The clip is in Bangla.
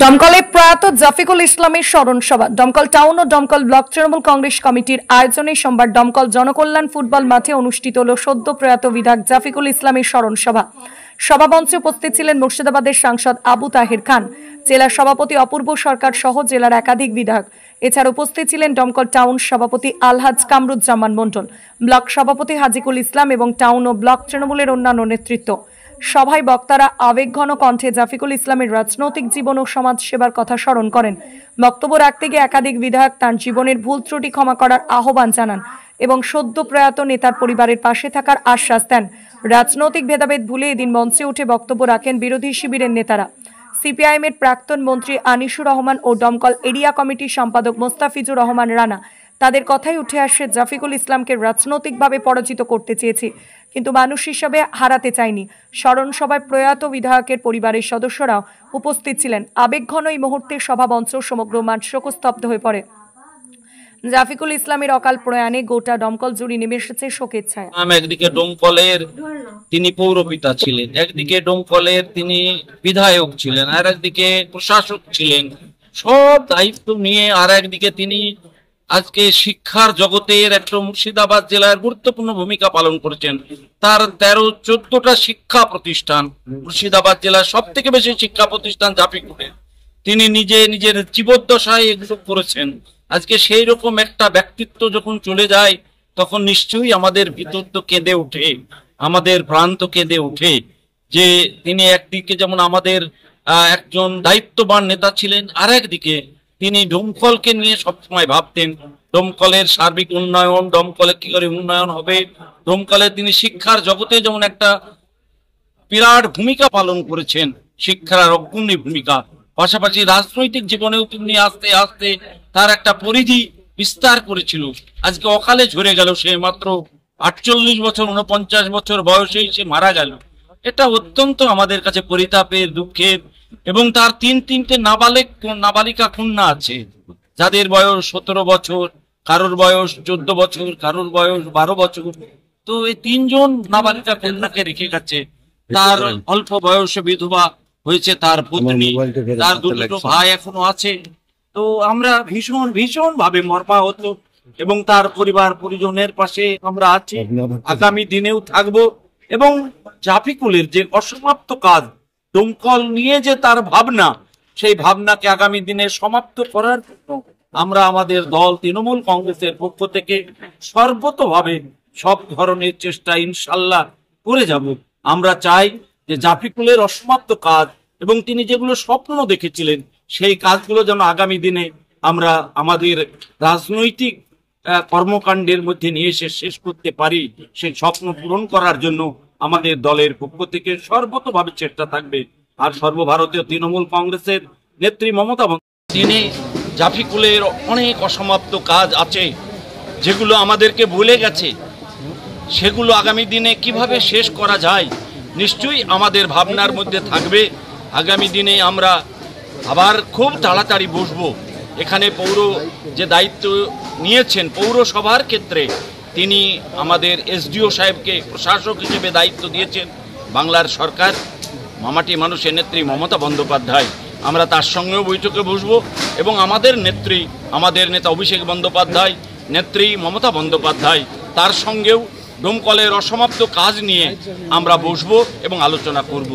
দমকলে প্রয়াত জাফিকুল ইসলামের স্মরণ সভা দমকল টাউন ও দমকল ব্লক তৃণমূল কংগ্রেস কমিটির আয়োজনে সোমবার দমকল জনকল্যাণ ফুটবল মাঠে অনুষ্ঠিত হল সদ্য প্রয়াত বিধায়ক জাফিকুল ইসলামের স্মরণ সভা। সভামঞ্চে উপস্থিত ছিলেন মুর্শিদাবাদের সাংসদ আবু তাহের খান, জেলার সভাপতি অপূর্ব সরকার সহ জেলার একাধিক বিধায়ক। এছাড়া উপস্থিত ছিলেন দমকল টাউন সভাপতি আলহাজ কামরুজ্জামান মন্ডল, ব্লক সভাপতি হাজিকুল ইসলাম এবং টাউন ও ব্লক তৃণমূলের অন্যান্য নেতৃত্ব। সভায় বক্তারা আবেগঘন কণ্ঠে জাফিকুল ইসলামের রাজনৈতিক জীবন ও সমাজ সেবার কথা স্মরণ করেন। বক্তব্য রাখতে গিয়ে একাধিক বিধায়ক তাঁর জীবনের ভুল ত্রুটি ক্ষমা করার আহ্বান জানান এবং সদ্য প্রয়াত নেতার পরিবারের পাশে থাকার আশ্বাস দেন। রাজনৈতিক ভেদাভেদ ভুলে এদিন মঞ্চে উঠে বক্তব্য রাখেন বিরোধী শিবিরের নেতারা। সিপিআইএম এর প্রাক্তন মন্ত্রী আনিসুর রহমান ও দমকল এরিয়া কমিটির সম্পাদক মোস্তাফিজুর রহমান রানা। তাদের কথাই উঠে আসে, জাফিকুল ইসলামকে রাজনৈতিকভাবে পরাজিত করতে চেয়েছি, কিন্তু মানুষ হিসাবে হারাতে চাইনি। স্মরণ সভায় প্রয়াত বিধায়কের পরিবারের সদস্যরাও উপস্থিত ছিলেন। আবেগঘন এই মুহূর্তে সভামঞ্চ সমগ্র মাঠ শোকস্তব্ধ হয়ে পড়ে। জাফিকুল ইসলামের অকাল প্রয়াণে গোটা দমকল জুড়ে নেমে এসেছে শোকের ছায়া। একদিকে দমকলের তিনি পৌরপিতা ছিলেন, একদিকে দমকলের তিনি বিধায়ক ছিলেন, আর একদিকে প্রশাসক ছিলেন, সব দায়িত্ব নিয়ে আর একদিকে তিনি আজকে শিক্ষার জগতের একটা মুর্শিদাবাদ জেলার গুরুত্বপূর্ণ ভূমিকা পালন করেছেন। তার 13-14টা শিক্ষা প্রতিষ্ঠান, মুর্শিদাবাদ জেলার সব থেকে বেশি শিক্ষা প্রতিষ্ঠান জাফিকুলে। তিনি নিজের জীবদ্দশায় এগুলো করেছেন। আজকে সেই রকম একটা ব্যক্তিত্ব যখন চলে যায় তখন নিশ্চয়ই আমাদের ভিতর তো কেঁদে ওঠে, আমাদের প্রাণ তো কেঁদে ওঠে যে তিনি একদিকে যেমন আমাদের একজন দায়িত্ববান নেতা ছিলেন, আর একদিকে তিনি দমকলকে নিয়ে সবসময় ভাবতেন। দমকলের সার্বিক উন্নয়ন, দমকলে কি করে উন্নয়ন হবে, দমকলে তিনি শিক্ষার জগতে যেমন একটা বিরাট ভূমিকা পালন করেছেন, শিক্ষার অগ্রণী ভূমিকা, পাশাপাশি রাজনৈতিক জীবনেও তিনি আস্তে আস্তে তার একটা পরিধি বিস্তার করেছিল। আজকে অকালে ঝরে গেল, সে মাত্র 48 বছর 49 বছর বয়সেই সে মারা গেল। এটা অত্যন্ত আমাদের কাছে পরিতাপের, দুঃখের। এবং তার তিনটে নাবালিকা কন্যা আছে, যাদের বয়স 17 বছর, কারোর বয়স 14 বছর, কারোর বয়স 12 বছর। তো এই 3জন নাবালিকা কন্যাকে রেখে গেছে। তার অল্প বয়সে বিধবা হয়েছে তার পত্নী, তার দুটো ভাই এখনো আছে। তো আমরা ভীষণ ভাবে মর্মাহত এবং তার পরিবার পরিজনের পাশে আমরা আছি, আগামী দিনেও থাকবো। এবং জাফিকুলের যে অসমাপ্ত কাজ, দমকল নিয়ে যে তার ভাবনা, সেই ভাবনাকে আগামী দিনে সমাপ্ত করার জন্য আমরা আমাদের দল তৃণমূল কংগ্রেসের পক্ষ থেকে সর্বতভাবে সব ধরনের চেষ্টা ইনশাল্লাহ করে যাব। আমরা চাই যে জাফিকুলের অসমাপ্ত কাজ এবং তিনি যেগুলো স্বপ্ন দেখেছিলেন সেই কাজগুলো যেন আগামী দিনে আমরা আমাদের রাজনৈতিক কর্মকাণ্ডের মধ্যে নিয়ে এসে শেষ করতে পারি। সেই স্বপ্ন পূরণ করার জন্য আমাদের দলের পক্ষ থেকে সর্বতভাবে চেষ্টা থাকবে। আর সর্বভারতীয় তৃণমূল কংগ্রেসের নেত্রী মমতা বন্দ্যোপাধ্যায়, তিনি জাফিকুলের অনেক অসমাপ্ত কাজ আছে যেগুলো আমাদেরকে ভুলে গেছে, সেগুলো আগামী দিনে কিভাবে শেষ করা যায় নিশ্চয়ই আমাদের ভাবনার মধ্যে থাকবে। আগামী দিনে আমরা আবার খুব তাড়াতাড়ি বসবো। এখানে পৌর যে দায়িত্ব নিয়েছেন পৌরসভার ক্ষেত্রে, তিনি আমাদের এসডিও সাহেবকে প্রশাসক হিসেবে দায়িত্ব দিয়েছেন বাংলার সরকার, মামাটি মানুষের নেত্রী মমতা বন্দ্যোপাধ্যায়। আমরা তার সঙ্গেও বৈঠকে বসবো এবং আমাদের নেতা অভিষেক বন্দ্যোপাধ্যায়, নেত্রী মমতা বন্দ্যোপাধ্যায়, তার সঙ্গেও দমকলের অসমাপ্ত কাজ নিয়ে আমরা বসবো এবং আলোচনা করব।